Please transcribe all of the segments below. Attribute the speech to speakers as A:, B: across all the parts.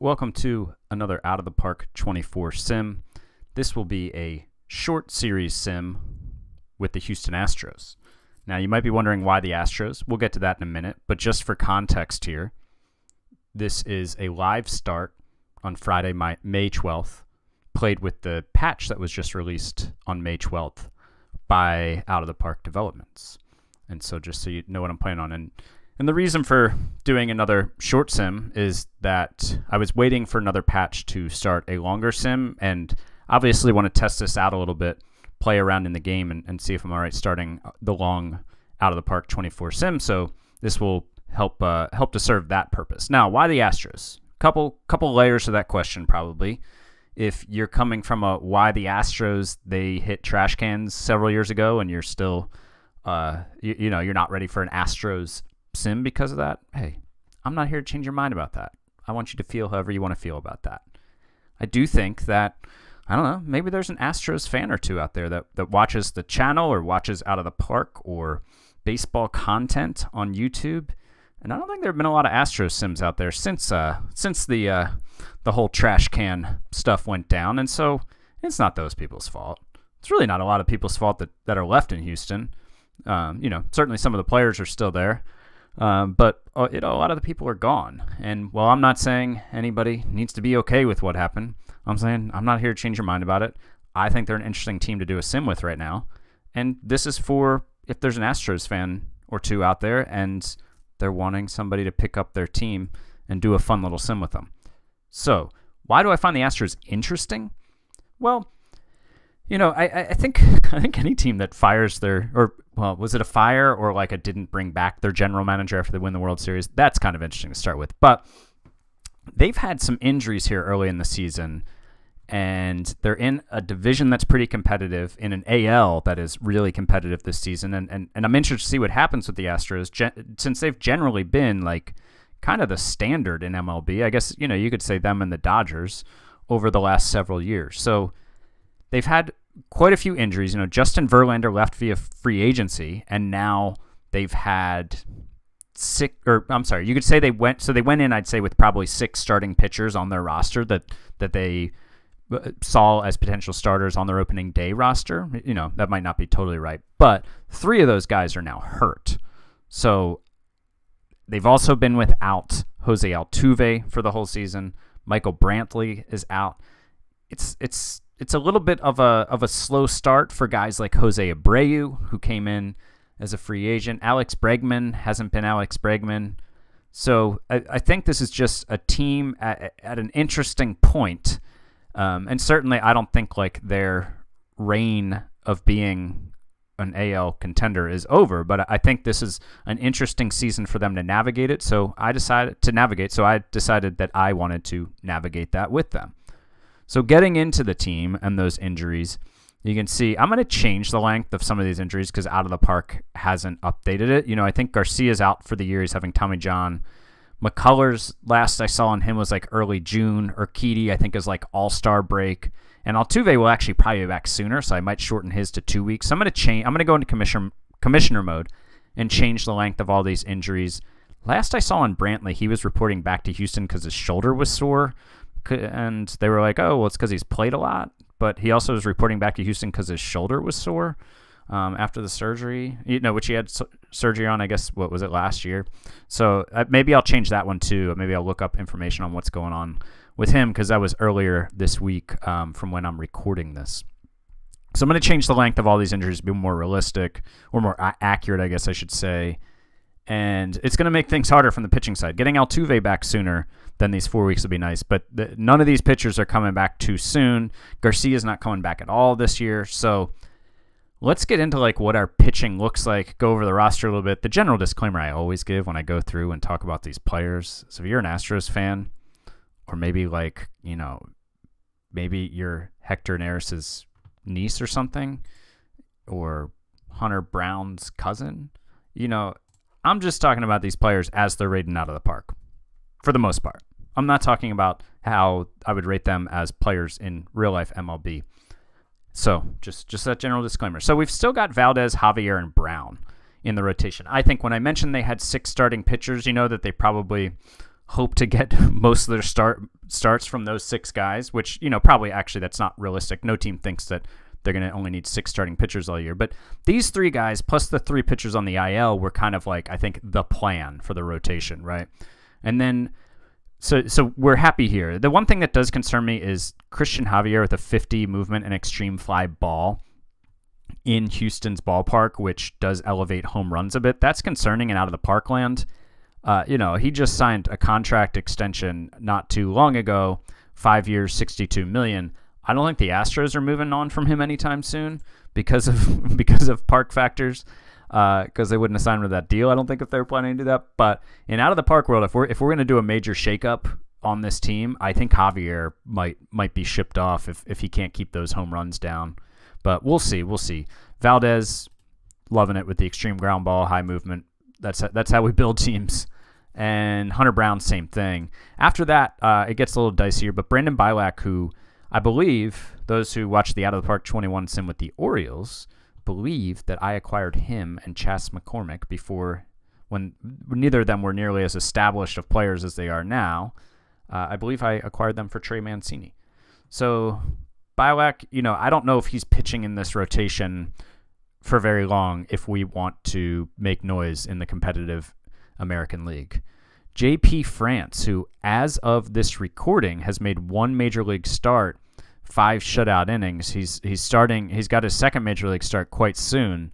A: welcome to another Out of the Park 24 sim. This will be a short series sim with the Houston Astros. Now, you might be wondering why the Astros. We'll get to that in a minute, but just for context here, this is a live start on Friday, May 12th, played with the patch that was just released on May 12th by Out of the Park Developments. And so just so you know what I'm playing on. And the reason for doing another short sim is that I was waiting for another patch to start a longer sim, and obviously want to test this out a little bit, play around in the game, and see if I'm all right starting the long Out of the Park 24 sim. So this will help to serve that purpose. Now, why the Astros? Couple layers to that question probably. If you're coming from a why the Astros, they hit trash cans several years ago, and you're still, you're not ready for an Astros sim because of that, hey, I'm not here to change your mind about that. I want you to feel however you want to feel about that. I do think that, I don't know, maybe there's an Astros fan or two out there that watches the channel or watches Out of the Park or baseball content on YouTube. And I don't think there have been a lot of Astros sims out there since the whole trash can stuff went down. And so it's not those people's fault. It's really not a lot of people's fault that are left in Houston. Certainly some of the players are still there. But a lot of the people are gone. And while I'm not saying anybody needs to be okay with what happened, I'm saying I'm not here to change your mind about it. I think they're an interesting team to do a sim with right now. And this is for if there's an Astros fan or two out there and they're wanting somebody to pick up their team and do a fun little sim with them. So why do I find the Astros interesting? Well, I think any team that fires was it a fire or like it didn't bring back their general manager after they win the World Series? That's kind of interesting to start with. But they've had some injuries here early in the season, and they're in a division that's pretty competitive, in an AL that is really competitive this season. And I'm interested to see what happens with the Astros, since they've generally been like kind of the standard in MLB. I guess, you could say them and the Dodgers over the last several years. So they've had quite a few injuries. Justin Verlander left via free agency, and now they've had you could say they went in, I'd say, with probably 6 starting pitchers on their roster that they saw as potential starters on their opening day roster. That might not be totally right, but 3 of those guys are now hurt. So they've also been without Jose Altuve for the whole season. Michael Brantley is out. It's a little bit of a slow start for guys like Jose Abreu, who came in as a free agent. Alex Bregman hasn't been Alex Bregman. So I think this is just a team at an interesting point. And certainly I don't think like their reign of being an AL contender is over, but I think this is an interesting season for them to navigate it. So I decided that I wanted to navigate that with them. So getting into the team and those injuries, you can see I'm going to change the length of some of these injuries because Out of the Park hasn't updated it. I think Garcia's out for the year. He's having Tommy John. McCullers, last I saw on him was like early June. Urquidy, I think, is like all-star break. And Altuve will actually probably be back sooner, so I might shorten his to 2 weeks. So I'm going to go into commissioner mode and change the length of all these injuries. Last I saw on Brantley, he was reporting back to Houston because his shoulder was sore. And they were like, oh, well, it's because he's played a lot. But he also was reporting back to Houston because his shoulder was sore after the surgery, which he had surgery on, I guess, what was it, last year? So maybe I'll change that one too. Maybe I'll look up information on what's going on with him because that was earlier this week from when I'm recording this. So I'm going to change the length of all these injuries to be more realistic or more accurate, I guess I should say. And it's going to make things harder from the pitching side. Getting Altuve back sooner than these 4 weeks would be nice. But none of these pitchers are coming back too soon. Garcia's not coming back at all this year. So let's get into like what our pitching looks like, go over the roster a little bit. The general disclaimer I always give when I go through and talk about these players. So if you're an Astros fan, or maybe like, maybe you're Hector Neris's niece or something, or Hunter Brown's cousin, I'm just talking about these players as they're rated Out of the Park, for the most part. I'm not talking about how I would rate them as players in real-life MLB. So just that general disclaimer. So we've still got Valdez, Javier, and Brown in the rotation. I think when I mentioned they had 6 starting pitchers, that they probably hope to get most of their starts from those 6 guys, which, probably actually that's not realistic. No team thinks that they're going to only need 6 starting pitchers all year. But these 3 guys plus the 3 pitchers on the IL were kind of like, I think, the plan for the rotation, right? And then, so we're happy here. The one thing that does concern me is Christian Javier with a 50 movement and extreme fly ball in Houston's ballpark, which does elevate home runs a bit. That's concerning and out of the parkland. He just signed a contract extension not too long ago, 5 years, $62 million. I don't think the Astros are moving on from him anytime soon because of park factors, because they wouldn't have signed with that deal. I don't think if they were planning to do that. But in out of the park world, if we're going to do a major shakeup on this team, I think Javier might be shipped off if he can't keep those home runs down. But we'll see. Valdez, loving it with the extreme ground ball, high movement. That's how we build teams. And Hunter Brown, same thing. After that, it gets a little dicier. But Brandon Bilak, who I believe those who watched the Out of the Park 21 sim with the Orioles believe that I acquired him and Chas McCormick before, when neither of them were nearly as established of players as they are now. I believe I acquired them for Trey Mancini. So Bilak, I don't know if he's pitching in this rotation for very long if we want to make noise in the competitive American League. JP France, who as of this recording has made 1 major league start, 5 shutout innings. He's got his second major league start quite soon.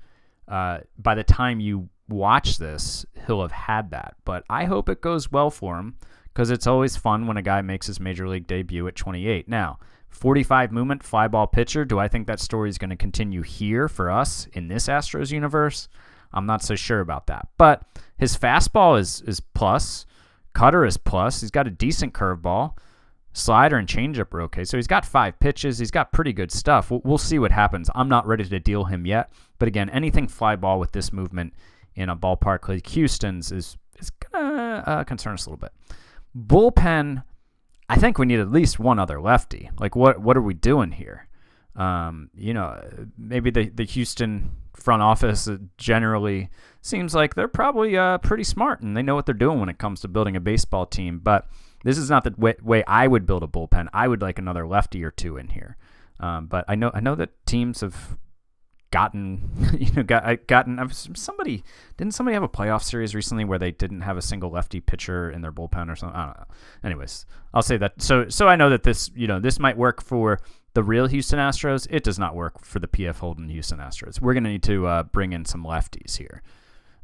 A: By the time you watch this, he'll have had that. But I hope it goes well for him, because it's always fun when a guy makes his major league debut at 28. Now, 45 movement, fly ball pitcher. Do I think that story is going to continue here for us in this Astros universe? I'm not so sure about that. But his fastball is plus. Cutter is plus. He's got a decent curveball. Slider and changeup are okay. So he's got 5 pitches. He's got pretty good stuff. We'll see what happens. I'm not ready to deal him yet. But again, anything fly ball with this movement in a ballpark like Houston's is going to concern us a little bit. Bullpen, I think we need at least one other lefty. Like, what are we doing here? Maybe the Houston front office generally seems like they're probably pretty smart and they know what they're doing when it comes to building a baseball team. But this is not the way I would build a bullpen. I would like another lefty or 2 in here. But I know that teams have gotten somebody have a playoff series recently where they didn't have a single lefty pitcher in their bullpen or something? I don't know. Anyways, I'll say that. So I know that this might work for the real Houston Astros. It does not work for the PF Holden Houston Astros. We're going to need to bring in some lefties here.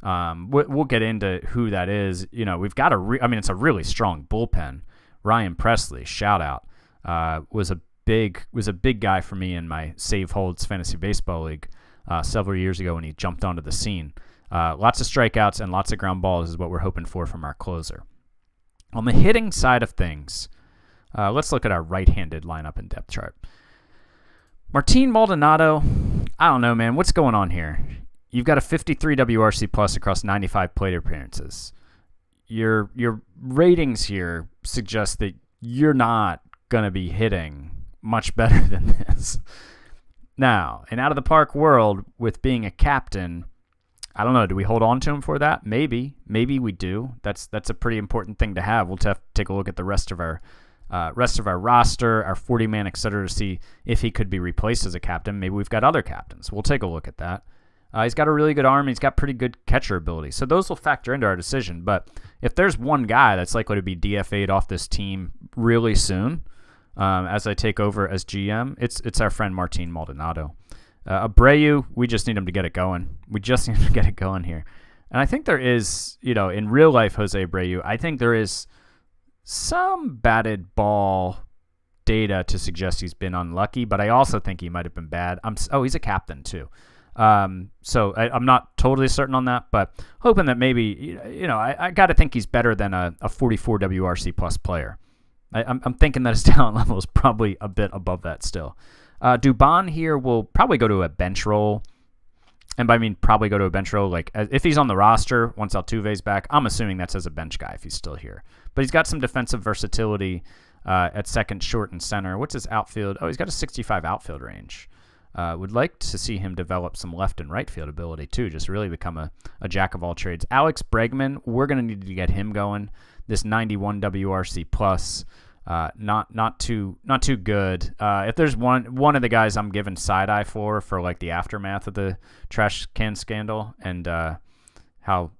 A: We'll get into who that is. We've got it's a really strong bullpen. Ryan Presley, shout out, was a big guy for me in my Save Holds Fantasy Baseball League several years ago when he jumped onto the scene. Lots of strikeouts and lots of ground balls is what we're hoping for from our closer. On the hitting side of things, let's look at our right-handed lineup and depth chart. Martin Maldonado, I don't know, man. What's going on here? You've got a 53 WRC plus across 95 plate appearances. Your ratings here suggest that you're not going to be hitting much better than this. Now, in out of the park world, with being a captain, I don't know. Do we hold on to him for that? Maybe we do. That's a pretty important thing to have. We'll have to take a look at the rest of our roster, our 40-man, etc., to see if he could be replaced as a captain. Maybe we've got other captains. We'll take a look at that. He's got a really good arm. He's got pretty good catcher ability. So those will factor into our decision. But if there's one guy that's likely to be DFA'd off this team really soon, as I take over as GM, it's our friend Martin Maldonado. Abreu, we just need him to get it going. We just need him to get it going here. And I think there is, in real life, Jose Abreu, I think there is some batted ball data to suggest he's been unlucky, but I also think he might have been bad. He's a captain too. So I'm not totally certain on that, but hoping that maybe, I got to think he's better than a 44 WRC plus player. I'm thinking that his talent level is probably a bit above that still. Dubon here will probably go to a bench role. And by I mean probably go to a bench role, like if he's on the roster once Altuve's back, I'm assuming that's as a bench guy if he's still here. But he's got some defensive versatility at second, short, and center. What's his outfield? Oh, he's got a 65 outfield range. Would like to see him develop some left and right field ability too, just really become a jack of all trades. Alex Bregman, we're going to need to get him going. this 91 WRC plus. Not too good. If there's one of the guys I'm giving side eye for like the aftermath of the trash can scandal and how,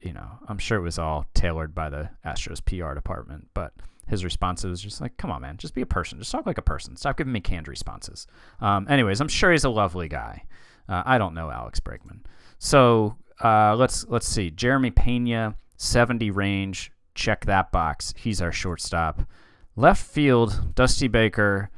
A: I'm sure it was all tailored by the Astros PR department, but his response was just like, come on, man, just be a person. Just talk like a person. Stop giving me canned responses. Anyways, I'm sure he's a lovely guy. I don't know Alex Bregman. So let's see. Jeremy Pena, 70 range. Check that box. He's our shortstop. Left field, Dusty Baker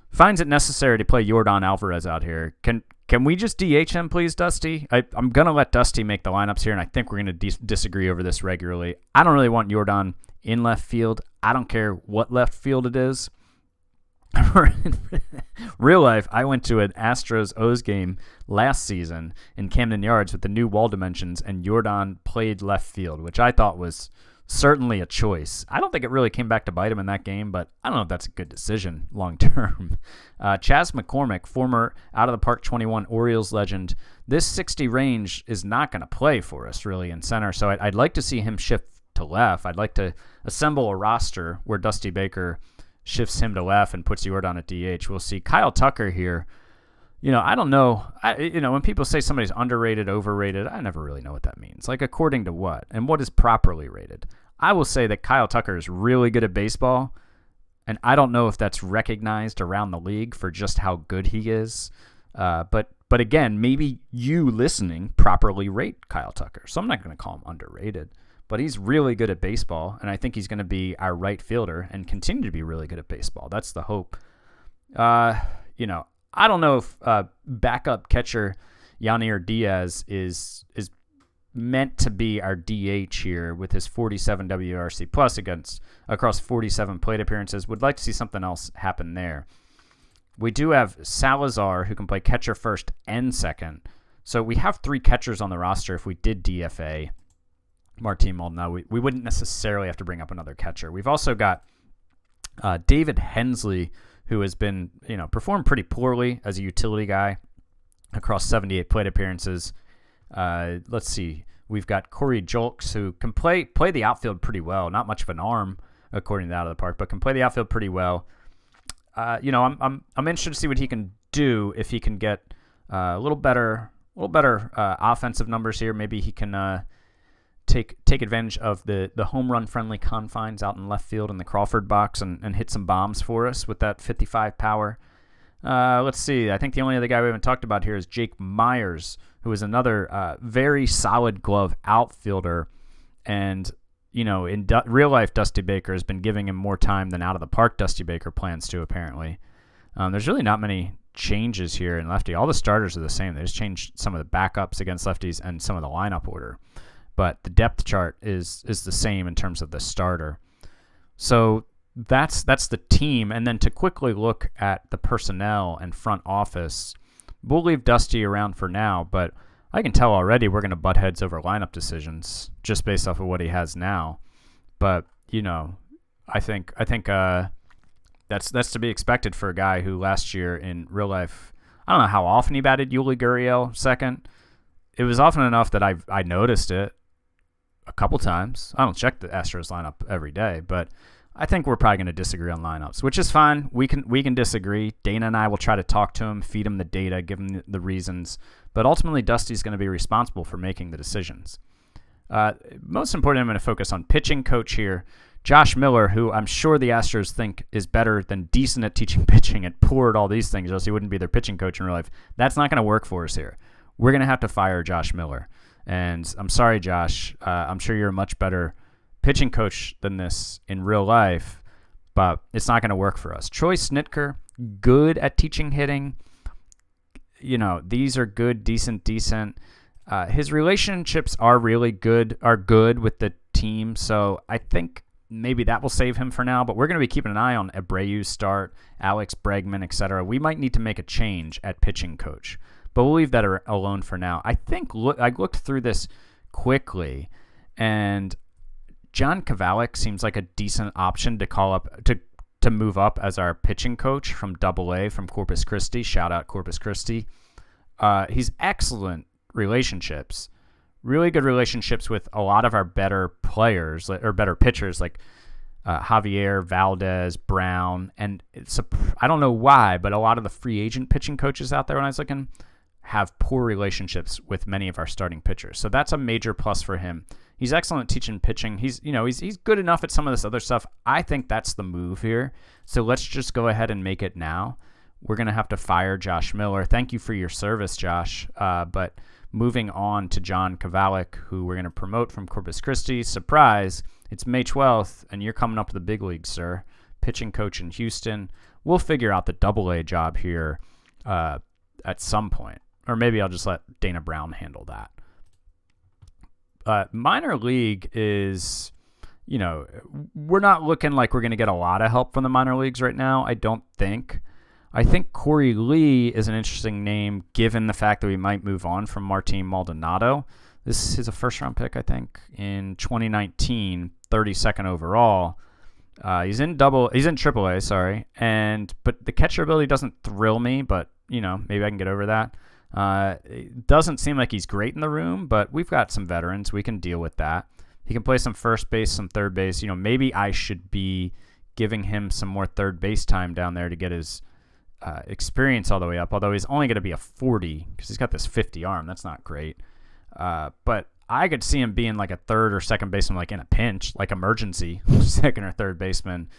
A: finds it necessary to play Yordan Alvarez out here. Can we just DH him, please, Dusty? I'm going to let Dusty make the lineups here, and I think we're going to disagree over this regularly. I don't really want Yordan in left field. I don't care what left field it is. Real life, I went to an Astros-O's game last season in Camden Yards with the new wall dimensions, and Yordan played left field, which I thought was certainly a choice. I don't think it really came back to bite him in that game, but I don't know if that's a good decision long term. Chas McCormick, former out of the park 21 Orioles legend, this 60 range is not going to play for us really in center, so I'd like to see him shift to left. I'd like to assemble a roster where Dusty Baker shifts him to left and puts Yordan at DH. We'll see. Kyle Tucker here. I don't know. When people say somebody's underrated, overrated, I never really know what that means. Like, according to what? And what is properly rated? I will say that Kyle Tucker is really good at baseball, and I don't know if that's recognized around the league for just how good he is. But again, maybe you listening properly rate Kyle Tucker. So I'm not going to call him underrated. But he's really good at baseball, and I think he's going to be our right fielder and continue to be really good at baseball. That's the hope. I don't know if backup catcher Yanir Diaz is meant to be our DH here with his 47 WRC plus across 47 plate appearances. Would like to see something else happen there. We do have Salazar, who can play catcher first and second. So we have 3 catchers on the roster if we did DFA Martin Maldonado. We wouldn't necessarily have to bring up another catcher. We've also got David Hensley, who has been, performed pretty poorly as a utility guy across 78 plate appearances. Let's see. We've got Corey Julks, who can play the outfield pretty well. Not much of an arm, according to Out of the Park, but can play the outfield pretty well. I'm interested to see what he can do if he can get a little better offensive numbers here. Maybe he can take advantage of the home run friendly confines out in left field in the Crawford box and hit some bombs for us with that 55 power. Let's see. I think the only other guy we haven't talked about here is Jake Myers, who is another very solid glove outfielder. And, in real life, Dusty Baker has been giving him more time than out of the park Dusty Baker plans to, apparently. There's really not many changes here in lefty. All the starters are the same. They just changed some of the backups against lefties and some of the lineup order. But the depth chart is the same in terms of the starter. So that's the team. And then to quickly look at the personnel and front office, we'll leave Dusty around for now, but I can tell already we're going to butt heads over lineup decisions just based off of what he has now. But, I think that's to be expected for a guy who last year in real life, I don't know how often he batted Yuli Gurriel second. It was often enough that I noticed it a couple times. I don't check the Astros lineup every day, but I think we're probably going to disagree on lineups, which is fine. We can disagree. Dana and I will try to talk to him, feed him the data, give him the reasons, but ultimately Dusty's going to be responsible for making the decisions. Most important, I'm going to focus on pitching coach here. Josh Miller, who I'm sure the Astros think is better than decent at teaching pitching and poor at all these things, else he wouldn't be their pitching coach in real life. That's not going to work for us here. We're going to have to fire Josh Miller. And I'm sorry, Josh. I'm sure you're a much better pitching coach than this in real life, but it's not going to work for us. Troy Snitker, good at teaching hitting. These are good, decent. His relationships are really good, with the team, so I think maybe that will save him for now, but we're going to be keeping an eye on Abreu's start, Alex Bregman, etc. We might need to make a change at pitching coach. But we'll leave that alone for now. I think I looked through this quickly, and John Kavalik seems like a decent option to call up to move up as our pitching coach from AA from Corpus Christi. Shout out Corpus Christi. He's excellent relationships really good relationships with a lot of our better players or better pitchers, like Javier, Valdez, Brown, and I don't know why, but a lot of the free agent pitching coaches out there when I was looking have poor relationships with many of our starting pitchers. So that's a major plus for him. He's excellent at teaching pitching. He's good enough at some of this other stuff. I think that's the move here. So let's just go ahead and make it now. We're going to have to fire Josh Miller. Thank you for your service, Josh. But moving on to John Kovalik, who we're going to promote from Corpus Christi. Surprise, it's May 12th, and you're coming up to the big leagues, sir. Pitching coach in Houston. We'll figure out the Double-A job here at some point. Or maybe I'll just let Dana Brown handle that. Minor league is, we're not looking like we're going to get a lot of help from the minor leagues right now, I don't think. I think Corey Lee is an interesting name given the fact that we might move on from Martin Maldonado. This is a first-round pick, I think, in 2019, 32nd overall. He's in AAA, sorry. But the catcher ability doesn't thrill me, but, maybe I can get over that. It doesn't seem like he's great in the room, but we've got some veterans. We can deal with that. He can play some first base, some third base. Maybe I should be giving him some more third base time down there to get his experience all the way up, although he's only going to be a 40 because he's got this 50 arm. That's not great. But I could see him being like a third or second baseman, like in a pinch, like emergency second or third baseman.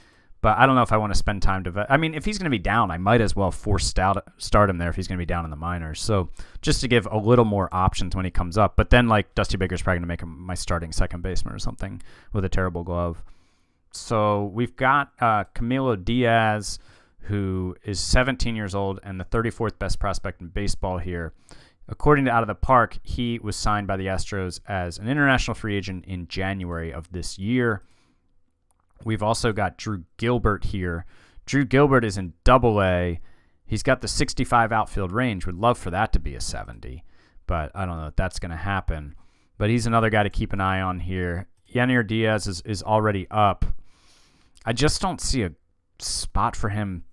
A: But I don't know if I want to spend time if he's going to be down, I might as well start him there if he's going to be down in the minors. So just to give a little more options when he comes up. But then like Dusty Baker's probably going to make him my starting second baseman or something with a terrible glove. So we've got Camilo Diaz, who is 17 years old and the 34th best prospect in baseball here. According to Out of the Park, he was signed by the Astros as an international free agent in January of this year. We've also got Drew Gilbert here. Drew Gilbert is in Double-A. He's got the 65 outfield range. Would love for that to be a 70, but I don't know if that's going to happen. But he's another guy to keep an eye on here. Yanir Diaz is already up. I just don't see a spot for him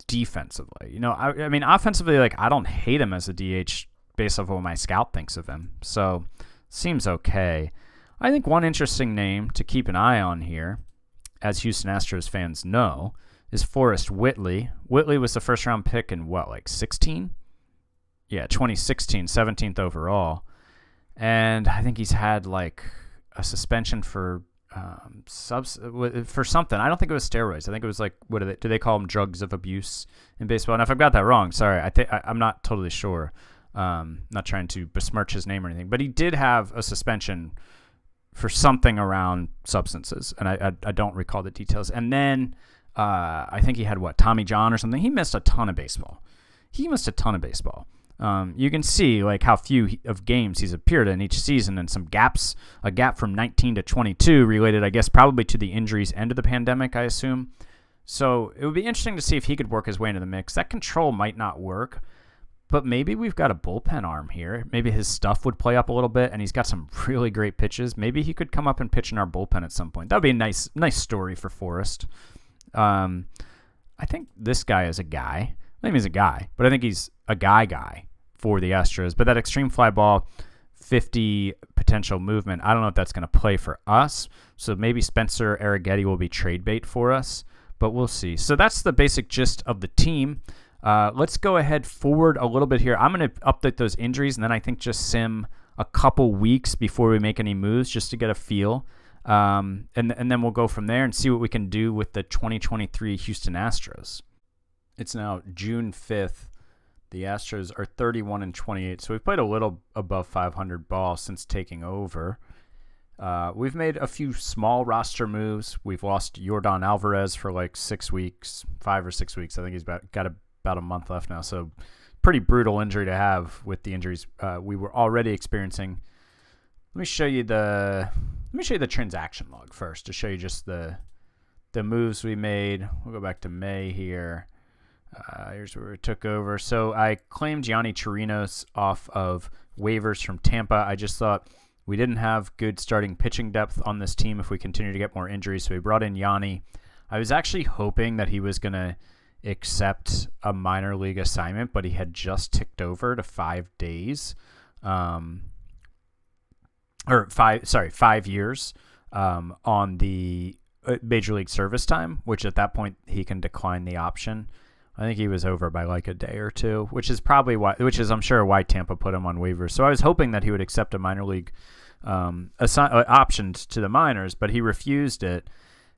A: defensively. Offensively, I don't hate him as a DH based off what my scout thinks of him. So, seems okay. I think one interesting name to keep an eye on here, as Houston Astros fans know, is Forrest Whitley. Whitley was the first-round pick in 16? Yeah, 2016, 17th overall. And I think he's had, a suspension for something. I don't think it was steroids. I think it was do they call them drugs of abuse in baseball? And if I've got that wrong, sorry. I'm not totally sure. Not trying to besmirch his name or anything, but he did have a suspension for something around substances, and I don't recall the details. And then I think he had Tommy John or something. He missed a ton of baseball. You can see how few of games he's appeared in each season, and some gaps, a gap from 19 to 22 related, I guess, probably to the injuries and to the pandemic, I assume. So it would be interesting to see if he could work his way into the mix. That control might not work, but maybe we've got a bullpen arm here. Maybe his stuff would play up a little bit, and he's got some really great pitches. Maybe he could come up and pitch in our bullpen at some point. That would be a nice story for Forrest. I think this guy is a guy. I think he's a guy, but I think he's a guy for the Astros. But that extreme fly ball, 50 potential movement, I don't know if that's going to play for us. So maybe Spencer Arrighetti will be trade bait for us, but we'll see. So that's the basic gist of the team. Let's go ahead forward a little bit here. I'm going to update those injuries, and then I think just sim a couple weeks before we make any moves just to get a feel. And then we'll go from there and see what we can do with the 2023 Houston Astros. It's now June 5th. The Astros are 31-28, so we've played a little above 500 ball since taking over. We've made a few small roster moves. We've lost Yordan Alvarez for 5 or 6 weeks. I think he's got about a month left now, so pretty brutal injury to have with the injuries we were already experiencing. Let me show you the transaction log first to show you just the moves we made. We'll go back to May here. Here's where we took over. So I claimed Yanni Chirinos off of waivers from Tampa. I just thought we didn't have good starting pitching depth on this team if we continue to get more injuries, so we brought in Yanni. I was actually hoping that he was going to accept a minor league assignment, but he had just ticked over to 5 days. or 5 years on the Major League service time, which at that point he can decline the option. I think he was over by like a day or two, which is I'm sure why Tampa put him on waivers. So I was hoping that he would accept a minor league option to the minors, but he refused it.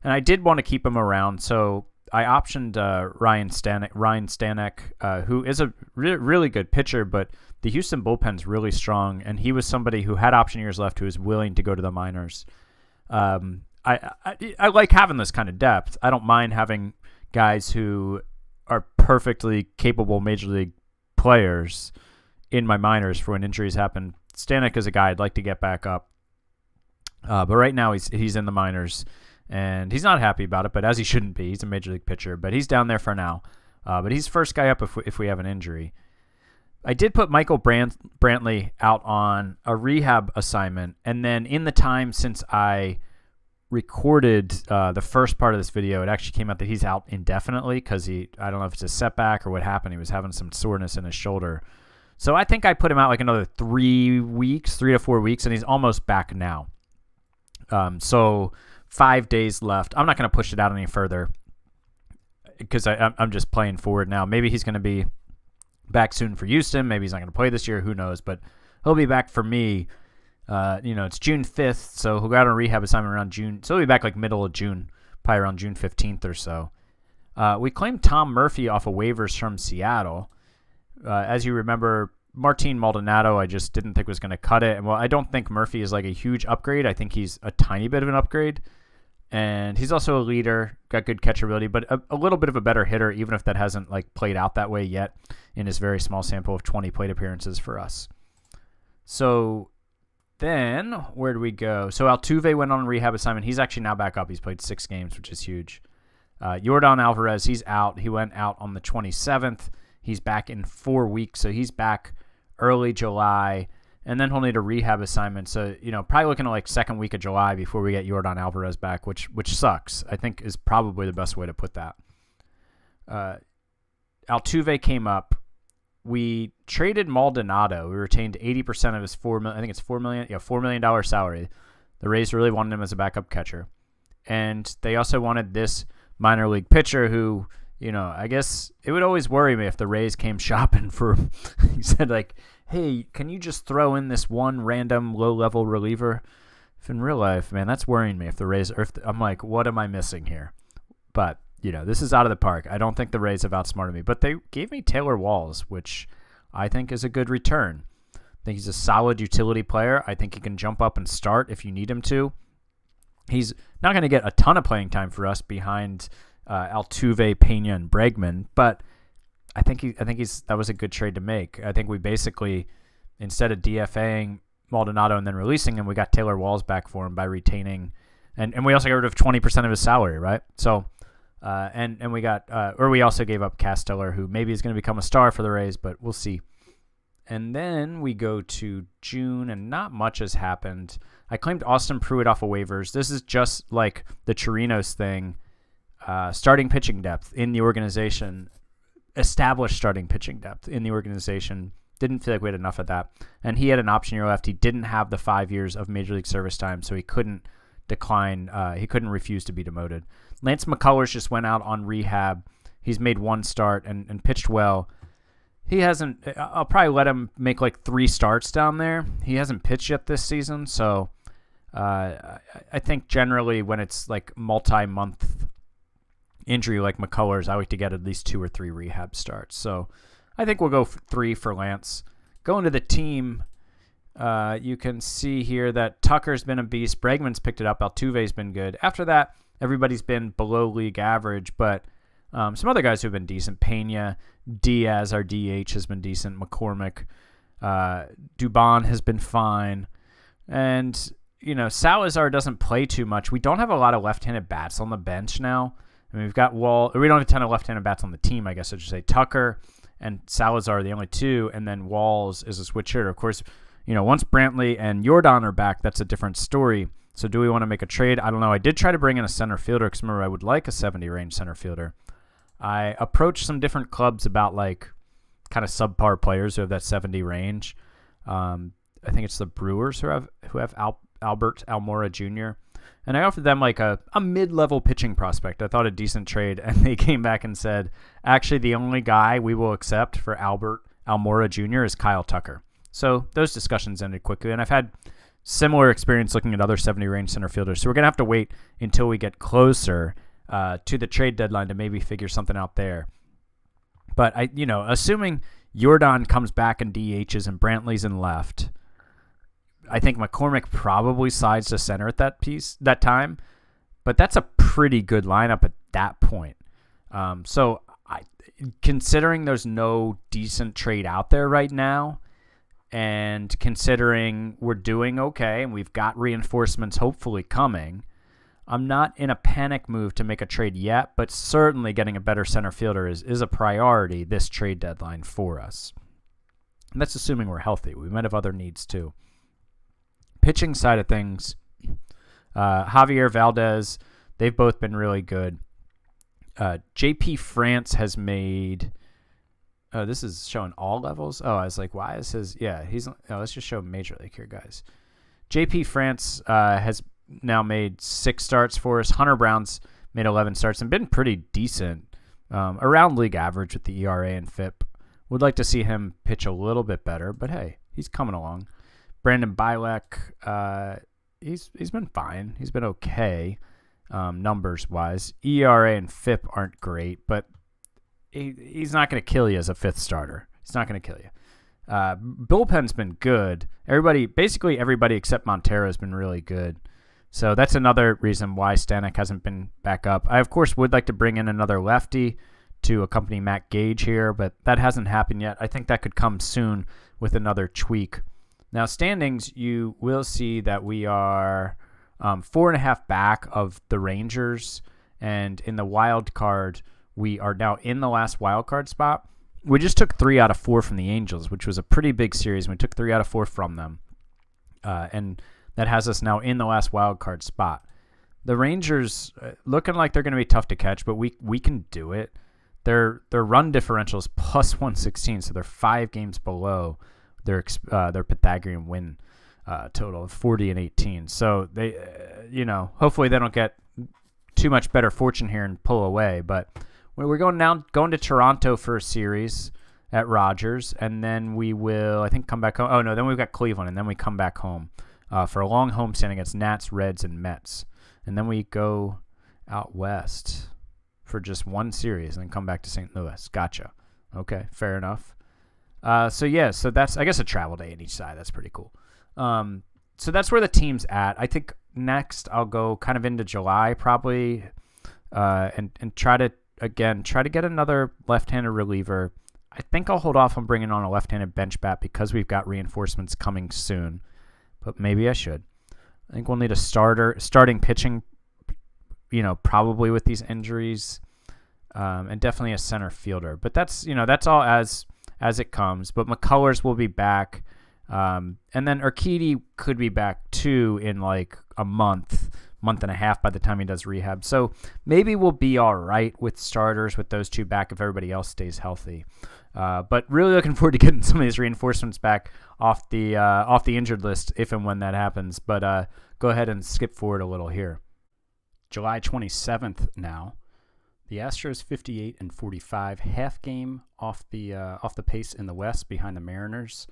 A: And I did want to keep him around, so I optioned Ryan Stanek, who is a really good pitcher, but the Houston bullpen's really strong, and he was somebody who had option years left who was willing to go to the minors. I like having this kind of depth. I don't mind having guys who are perfectly capable major league players in my minors for when injuries happen. Stanek is a guy I'd like to get back up, but right now he's in the minors, and he's not happy about it, but as he shouldn't be. He's a major league pitcher, but he's down there for now. But he's first guy up if we have an injury. I did put Michael Brantley out on a rehab assignment, and then in the time since I recorded the first part of this video, it actually came out that he's out indefinitely because I don't know if it's a setback or what happened. He was having some soreness in his shoulder. So I think I put him out like another 3 to 4 weeks, and he's almost back now. So 5 days left. I'm not going to push it out any further because I'm just playing forward now. Maybe he's going to be back soon for Houston. Maybe he's not going to play this year. Who knows? But he'll be back for me. It's June 5th, so he'll go out on a rehab assignment around June. So he'll be back like middle of June, probably around June 15th or so. We claimed Tom Murphy off of waivers from Seattle. As you remember, Martin Maldonado, I just didn't think was going to cut it. And well, I don't think Murphy is like a huge upgrade. I think he's a tiny bit of an upgrade. And he's also a leader, got good catchability, but a little bit of a better hitter, even if that hasn't like played out that way yet in his very small sample of 20 plate appearances for us. So then, where do we go? So Altuve went on a rehab assignment. He's actually now back up. He's played 6 games, which is huge. Yordan Alvarez, he's out. He went out on the 27th. He's back in 4 weeks, so he's back early July, and then he'll need a rehab assignment. So, probably looking at like second week of July before we get Yordan Alvarez back, which sucks. I think is probably the best way to put that. Altuve came up. We traded Maldonado. We retained 80% of his $4 million salary. The Rays really wanted him as a backup catcher. And they also wanted this minor league pitcher who, I guess it would always worry me if the Rays came shopping for, he said like, hey, can you just throw in this one random low-level reliever? If in real life, man, that's worrying me if the Rays, I'm like, what am I missing here? But this is out of the park. I don't think the Rays have outsmarted me, but they gave me Taylor Walls, which I think is a good return. I think he's a solid utility player. I think he can jump up and start if you need him to. He's not going to get a ton of playing time for us behind Altuve, Pena, and Bregman, but I think that was a good trade to make. I think we basically, instead of DFAing Maldonado and then releasing him, we got Taylor Walls back for him by retaining, and we also got rid of 20% of his salary, right? So. And we also gave up Casteller, who maybe is going to become a star for the Rays, but we'll see. And then we go to June, and not much has happened. I claimed Austin Pruitt off of waivers. This is just like the Chirinos thing. Starting pitching depth in the organization, established starting pitching depth in the organization. Didn't feel like we had enough of that. And he had an option year left. He didn't have the 5 years of Major League service time, so he couldn't decline. He couldn't refuse to be demoted. Lance McCullers just went out on rehab. He's made 1 start and pitched well. He hasn't. I'll probably let him make like 3 starts down there. He hasn't pitched yet this season, so I think generally when it's like multi-month injury like McCullers, I like to get at least 2 or 3 rehab starts. So I think we'll go 3 for Lance. Going to the team. You can see here that Tucker's been a beast. Bregman's picked it up. Altuve's been good. After that, everybody's been below league average, but some other guys who have been decent. Pena, Diaz, our DH, has been decent. McCormick, Dubon has been fine. And, Salazar doesn't play too much. We don't have a lot of left-handed bats on the bench now. I mean, we've got we don't have a ton of left-handed bats on the team, I guess I should say. Tucker and Salazar are the only 2, and then Walls is a switch hitter. Of course, once Brantley and Yordan are back, that's a different story. So do we want to make a trade? I don't know. I did try to bring in a center fielder because remember I would like a 70-range center fielder. I approached some different clubs about like kind of subpar players who have that 70 range. I think it's the Brewers who have Albert Almora Jr. And I offered them like a mid-level pitching prospect. I thought a decent trade, and they came back and said, actually, the only guy we will accept for Albert Almora Jr. is Kyle Tucker. So those discussions ended quickly, and I've had similar experience looking at other 70-range center fielders. So we're going to have to wait until we get closer to the trade deadline to maybe figure something out there. But, assuming Yordan comes back and DHs and Brantley's in left, I think McCormick probably slides to center at that time, but that's a pretty good lineup at that point. Considering there's no decent trade out there right now, and considering we're doing okay and we've got reinforcements hopefully coming, I'm not in a panic move to make a trade yet, but certainly getting a better center fielder is a priority this trade deadline for us. And that's assuming we're healthy. We might have other needs too. Pitching side of things, Javier Valdez, they've both been really good. JP France has made, this is showing all levels. Oh, I was like, why is his, let's just show Major League here, guys. JP France has now made 6 starts for us. Hunter Brown's made 11 starts and been pretty decent, around league average with the ERA and FIP. Would like to see him pitch a little bit better, but hey, he's coming along. Brandon Bilek, he's been fine. He's been okay, numbers-wise. ERA and FIP aren't great, but he's not going to kill you as a 5th starter. He's not going to kill you. Bullpen's been good. Basically everybody except Montero has been really good. So that's another reason why Stanek hasn't been back up. I, of course, would like to bring in another lefty to accompany Matt Gage here, but that hasn't happened yet. I think that could come soon with another tweak. Now, standings, you will see that we are 4.5 back of the Rangers, and in the wild card, we are now in the last wild card spot. We just took 3 out of 4 from the Angels, which was a pretty big series. We took 3 out of 4 from them, and that has us now in the last wild card spot. The Rangers looking like they're going to be tough to catch, but we can do it. Their run differential is plus 116, so they're 5 games below their Pythagorean win total of 40-18. So they, hopefully they don't get too much better fortune here and pull away. But we're going to Toronto for a series at Rogers, and then we will, I think, come back home. Oh no, then we've got Cleveland, and then we come back home for a long homestand against Nats, Reds, and Mets, and then we go out west for just one series, and then come back to St. Louis. Gotcha. Okay, fair enough. So that's, I guess, a travel day in each side. That's pretty cool. So that's where the team's at. I think next I'll go kind of into July probably, and try to get another left-handed reliever. I think I'll hold off on bringing on a left-handed bench bat because we've got reinforcements coming soon, but maybe I should. I think we'll need a starting pitching, probably with these injuries, and definitely a center fielder. But that's all as it comes. But McCullers will be back. And then Urquidy could be back too in like a month and a half by the time he does rehab. So maybe we'll be all right with starters with those 2 back if everybody else stays healthy. But really looking forward to getting some of these reinforcements back off the injured list if and when that happens. But go ahead and skip forward a little here. July 27th now. The Astros 58-45, half game off the pace in the West behind the Mariners,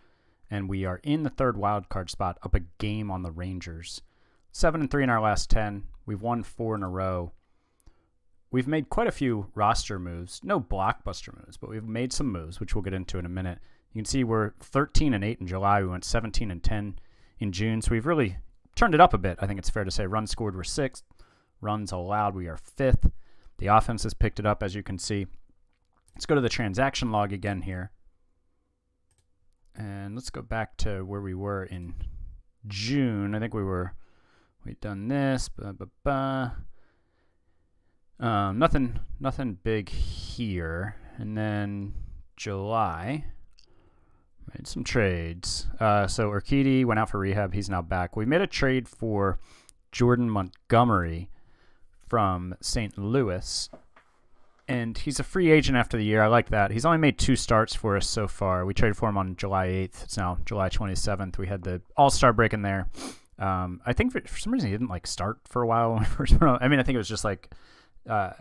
A: and we are in the 3rd wild card spot, up a game on the Rangers. 7-3 in our last 10. We've won 4 in a row. We've made quite a few roster moves, no blockbuster moves, but we've made some moves, which we'll get into in a minute. You can see we're 13-8 in July. We went 17-10 in June, so we've really turned it up a bit. I think it's fair to say runs scored, we're 6th. Runs allowed, we are 5th. The offense has picked it up, as you can see. Let's go to the transaction log again here. And let's go back to where we were in June. I think we'd done this. Nothing big here. And then July, made some trades. So Urquidy went out for rehab. He's now back. We made a trade for Jordan Montgomery from St. Louis. And he's a free agent after the year. I like that. He's only made 2 starts for us so far. We traded for him on July 8th. It's now July 27th. We had the All-Star break in there. I think for some reason he didn't start for a while. I mean, I think it was just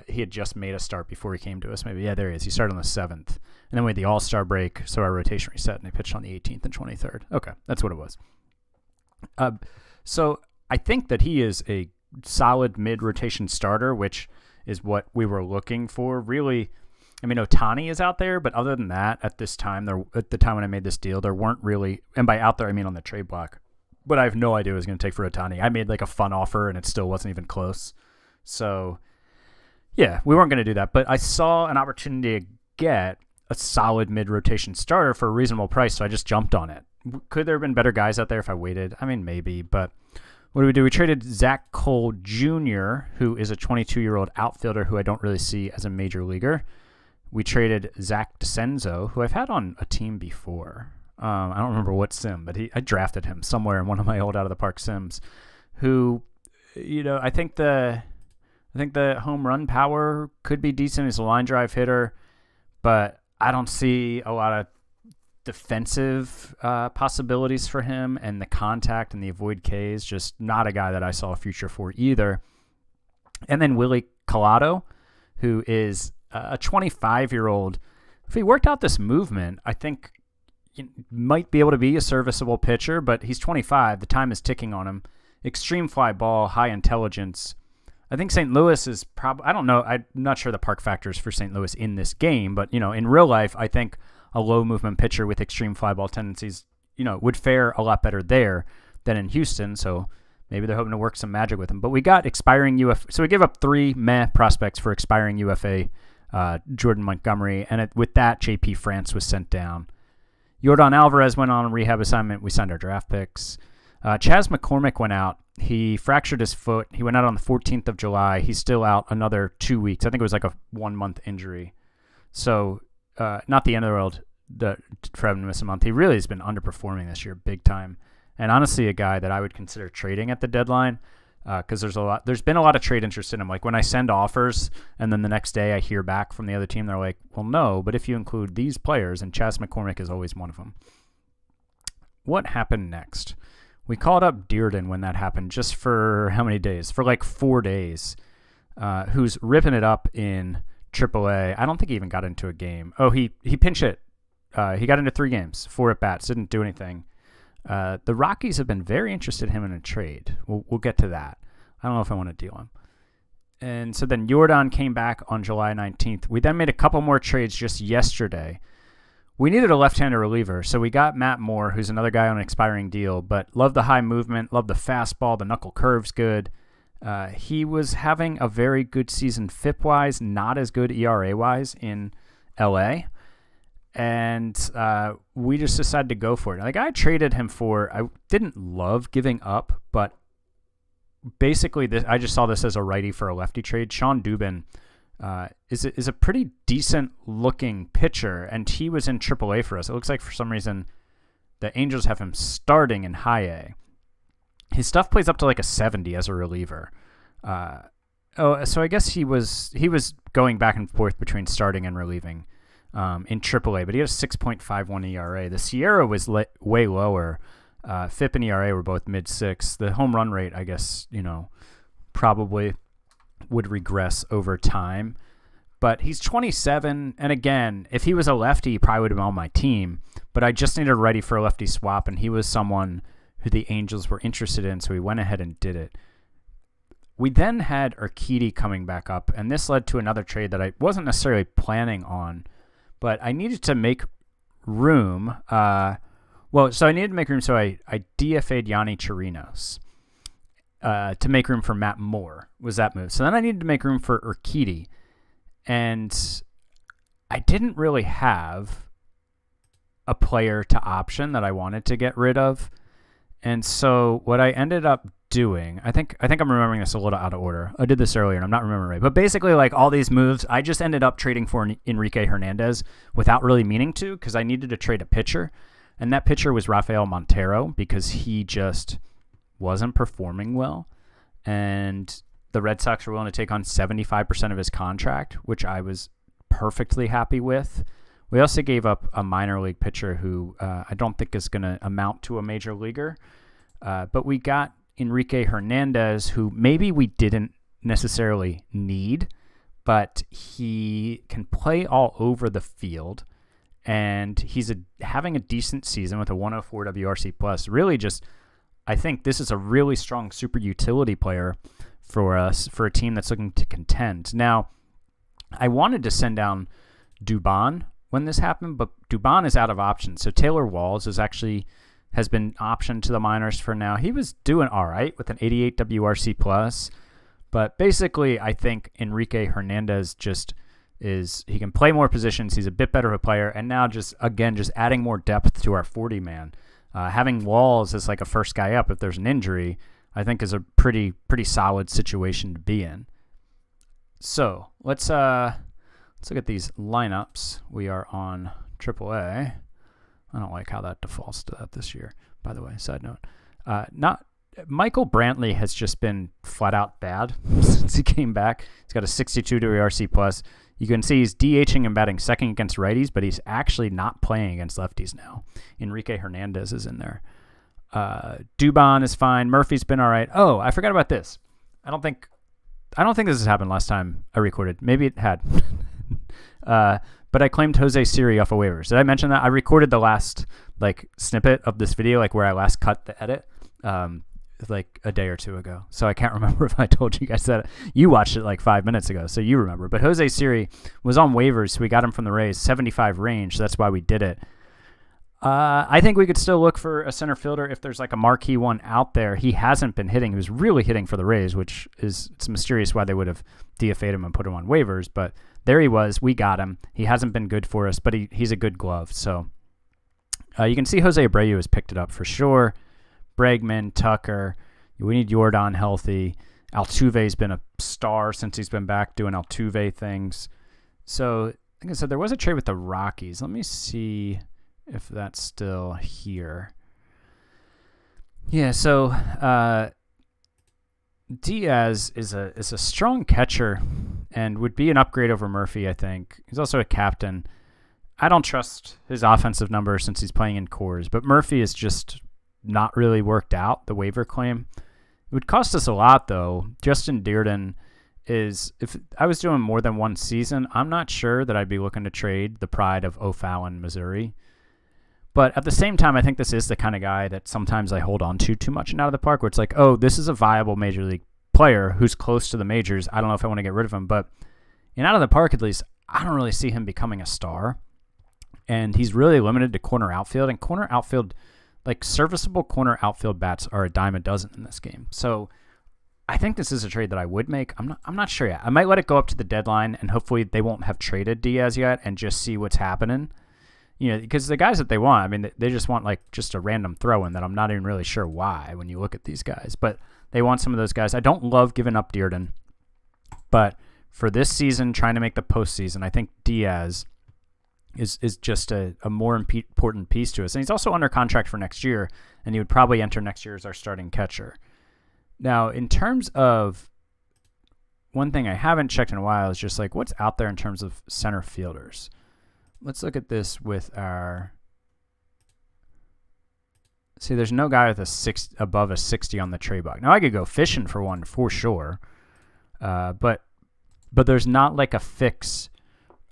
A: he had just made a start before he came to us. Maybe, yeah, there he is. He started on the 7th. And then we had the All-Star break, so our rotation reset, and he pitched on the 18th and 23rd. Okay, that's what it was. So I think that he is a solid mid-rotation starter, which is what we were looking for. Really, I mean, Ohtani is out there, but other than that, at the time when I made this deal, there weren't really, and by out there, I mean on the trade block, but I have no idea what it was going to take for Ohtani. I made a fun offer, and it still wasn't even close. So, yeah, we weren't going to do that, but I saw an opportunity to get a solid mid-rotation starter for a reasonable price, so I just jumped on it. Could there have been better guys out there if I waited? I mean, maybe, but what did we do? We traded Zach Cole Jr., who is a 22-year-old outfielder who I don't really see as a major leaguer. We traded Zach DeCenzo, who I've had on a team before. I don't remember what sim, but I drafted him somewhere in one of my old Out of the Park sims, who, I think the home run power could be decent. He's a line drive hitter, but I don't see a lot of defensive possibilities for him, and the contact and the avoid Ks, just not a guy that I saw a future for either. And then Willie Collado, who is a 25-year-old. If he worked out this movement, I think he might be able to be a serviceable pitcher, but he's 25. The time is ticking on him. Extreme fly ball, high intelligence. I think St. Louis is probably, I don't know, I'm not sure the park factors for St. Louis in this game, but, in real life, I think a low movement pitcher with extreme fly ball tendencies, would fare a lot better there than in Houston. So maybe they're hoping to work some magic with him. But we got expiring UFA. So we gave up 3 meh prospects for expiring UFA, Jordan Montgomery. And with that, JP France was sent down. Yordan Alvarez went on a rehab assignment. We signed our draft picks. Chas McCormick went out. He fractured his foot. He went out on the 14th of July. He's still out another 2 weeks. I think it was a 1-month injury. So not the end of the world for having to miss a month. He really has been underperforming this year big time. And honestly, a guy that I would consider trading at the deadline, because there's been a lot of trade interest in him. When I send offers and then the next day I hear back from the other team, they're like, well, no, but if you include these players, and Chas McCormick is always one of them. What happened next? We called up Dearden when that happened, just for how many days? For 4 days. Who's ripping it up in AAA. I don't think he even got into a game. Oh, he pinch hit. He got into 3 games, 4 at bats, didn't do anything. The Rockies have been very interested in him in a trade. We'll get to that. I don't know if I want to deal him. And so then Yordan came back on July 19th. We then made a couple more trades just yesterday. We needed a left-hander reliever, so we got Matt Moore, who's another guy on an expiring deal, but love the high movement, love the fastball, the knuckle curve's good. He was having a very good season FIP-wise, not as good ERA-wise in LA. And we just decided to go for it. I traded him for, I didn't love giving up, but basically I just saw this as a righty for a lefty trade. Sean Dubin is a pretty decent-looking pitcher, and he was in AAA for us. It looks like for some reason the Angels have him starting in high A. His stuff plays up to a 70 as a reliever. So I guess he was going back and forth between starting and relieving in AAA, but he had a 6.51 ERA. The Sierra was way lower. FIP and ERA were both mid-6. The home run rate, I guess, probably would regress over time. But he's 27, and again, if he was a lefty, he probably would have been on my team. But I just needed a righty for a lefty swap, and he was someone who the Angels were interested in, so we went ahead and did it. We then had Urquidy coming back up, and this led to another trade that I wasn't necessarily planning on, but I needed to make room. So I needed to make room, so I DFA'd Yanni Chirinos to make room for Matt Moore, was that move. So then I needed to make room for Urquidy, and I didn't really have a player to option that I wanted to get rid of. And so what I ended up doing, I think I'm remembering this a little out of order. I did this earlier and I'm not remembering right. But basically, all these moves, I just ended up trading for Enrique Hernandez without really meaning to, because I needed to trade a pitcher. And that pitcher was Rafael Montero, because he just wasn't performing well. And the Red Sox were willing to take on 75% of his contract, which I was perfectly happy with. We also gave up a minor league pitcher who I don't think is going to amount to a major leaguer. But we got Enrique Hernandez, who maybe we didn't necessarily need, but he can play all over the field. And he's having a decent season with a 104 WRC+. Really just, I think this is a really strong super utility player for us, for a team that's looking to contend. Now, I wanted to send down Dubon when this happened, but Dubon is out of options. So Taylor Walls has been optioned to the minors for now. He was doing all right with an 88 WRC+, but basically I think Enrique Hernandez he can play more positions. He's a bit better of a player, and now just adding more depth to our 40-man. Having Walls as like a first guy up if there's an injury, I think is a pretty solid situation to be in. So let's look at these lineups. We are on AAA. I don't like how that defaults to that this year, by the way, side note. Michael Brantley has just been flat out bad since he came back. He's got a 62 WRC+. You can see he's DHing and batting second against righties, but he's actually not playing against lefties now. Enrique Hernandez is in there. Dubon is fine. Murphy's been all right. Oh, I forgot about this. I don't think this has happened last time I recorded. Maybe it had. But I claimed Jose Siri off of waivers. Did I mention that? I recorded the last snippet of this video, where I last cut the edit, a day or two ago. So I can't remember if I told you guys that. You watched it 5 minutes ago, so you remember. But Jose Siri was on waivers, so we got him from the Rays, 75 range. So that's why we did it. I think we could still look for a center fielder if there's a marquee one out there. He hasn't been hitting. He was really hitting for the Rays, which it's mysterious why they would have DFA'd him and put him on waivers. But there he was. We got him. He hasn't been good for us, but he's a good glove. So you can see Jose Abreu has picked it up for sure. Bregman, Tucker. We need Jordan healthy. Altuve's been a star since he's been back doing Altuve things. So, like I said, there was a trade with the Rockies. Let me see if that's still here. Yeah, so Diaz is a strong catcher and would be an upgrade over Murphy, I think. He's also a captain. I don't trust his offensive numbers since he's playing in cores, but Murphy is just not really worked out, the waiver claim. It would cost us a lot, though. Justin Dearden if I was doing more than one season, I'm not sure that I'd be looking to trade the pride of O'Fallon, Missouri. But at the same time, I think this is the kind of guy that sometimes I hold on to too much in Out of the Park, where it's this is a viable major league player who's close to the majors. I don't know if I want to get rid of him, but in Out of the Park, at least, I don't really see him becoming a star. And he's really limited to corner outfield, and corner outfield, serviceable corner outfield bats are a dime a dozen in this game. So I think this is a trade that I would make. I'm not sure yet. I might let it go up to the deadline, and hopefully they won't have traded Diaz yet and just see what's happening. Because the guys that they want, they just want just a random throw-in that I'm not even really sure why when you look at these guys. But they want some of those guys. I don't love giving up Dearden, but for this season, trying to make the postseason, I think Diaz is just a more important piece to us. And he's also under contract for next year, and he would probably enter next year as our starting catcher. Now, in terms of one thing I haven't checked in a while is just what's out there in terms of center fielders. Let's look at this with our... See, there's no guy with above a 60 on the trade block. Now, I could go fishing for one for sure, but there's not a fix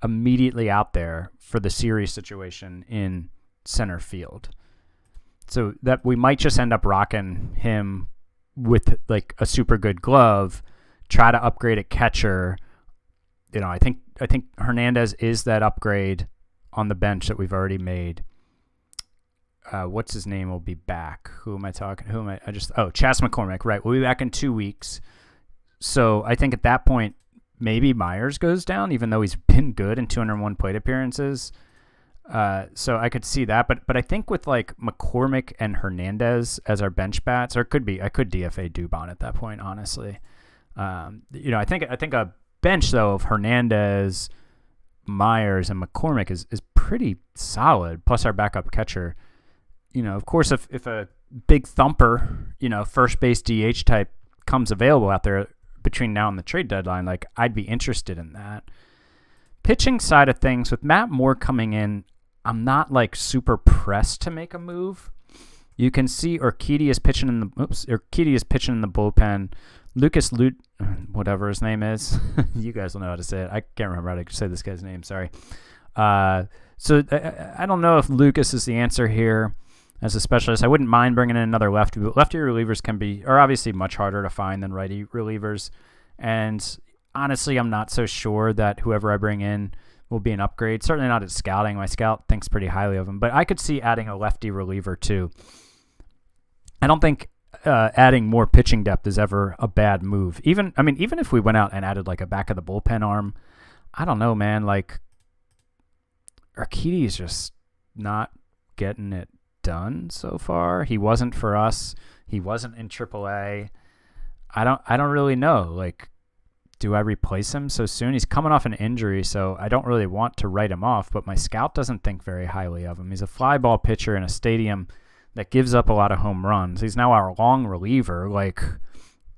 A: immediately out there for the series situation in center field. So that we might just end up rocking him with a super good glove, try to upgrade at catcher. I think Hernandez is that upgrade on the bench that we've already made. What's his name will be back. Who am I talking? Chas McCormick, right. We'll be back in 2 weeks. So I think at that point, maybe Myers goes down, even though he's been good in 201 plate appearances. So I could see that. But I think with McCormick and Hernandez as our bench bats, or I could DFA Dubon at that point, honestly. I think a bench, though, of Hernandez, Myers, and McCormick is pretty solid, plus our backup catcher. Of course, if a big thumper, first base DH type comes available out there, between now and the trade deadline, like I'd be interested in that. Pitching side of things, with Matt Moore coming in, I'm not like super pressed to make a move. You can see Urquidy is pitching in the bullpen. Lucas whatever his name is. You guys will know how to say it. I can't remember how to say this guy's name. Sorry. So I don't know if Lucas is the answer here as a specialist. I wouldn't mind bringing in another lefty, but lefty relievers are obviously much harder to find than righty relievers. And honestly, I'm not so sure that whoever I bring in will be an upgrade. Certainly not at scouting. My scout thinks pretty highly of him, but I could see adding a lefty reliever too. I don't think adding more pitching depth is ever a bad move. Even if we went out and added like a back of the bullpen arm, I don't know, man. Like Urquidy is just not getting it done so far. He wasn't for us. He wasn't in AAA. I don't really know. Like, do I replace him so soon? He's coming off an injury, so I don't really want to write him off, but my scout doesn't think very highly of him. He's a fly ball pitcher in a stadium that gives up a lot of home runs. He's now our long reliever. Like,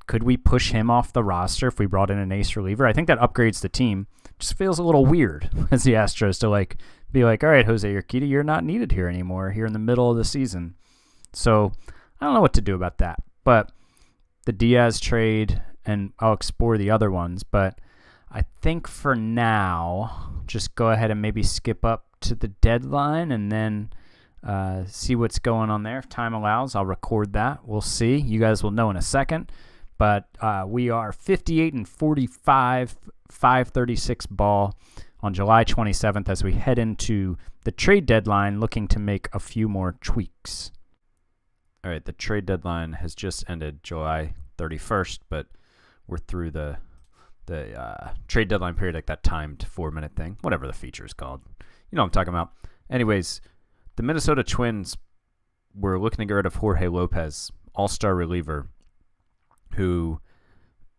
A: could we push him off the roster if we brought in an ace reliever? I think that upgrades the team. Just feels a little weird as the Astros to like be like, all right, Jose Urquidy, you're not needed here anymore here in the middle of the season. So I don't know what to do about that. But the Diaz trade, and I'll explore the other ones, but I think for now, just go ahead and maybe skip up to the deadline and then see what's going on there. If time allows, I'll record that. We'll see. You guys will know in a second. But we are 58-45, 536 ball on July 27th as we head into the trade deadline, looking to make a few more tweaks. All right, the trade deadline has just ended July 31st, but we're through the trade deadline period, like that timed 4-minute thing, whatever the feature is called. You know what I'm talking about. Anyways, the Minnesota Twins were looking to get rid of Jorge Lopez, all-star reliever, who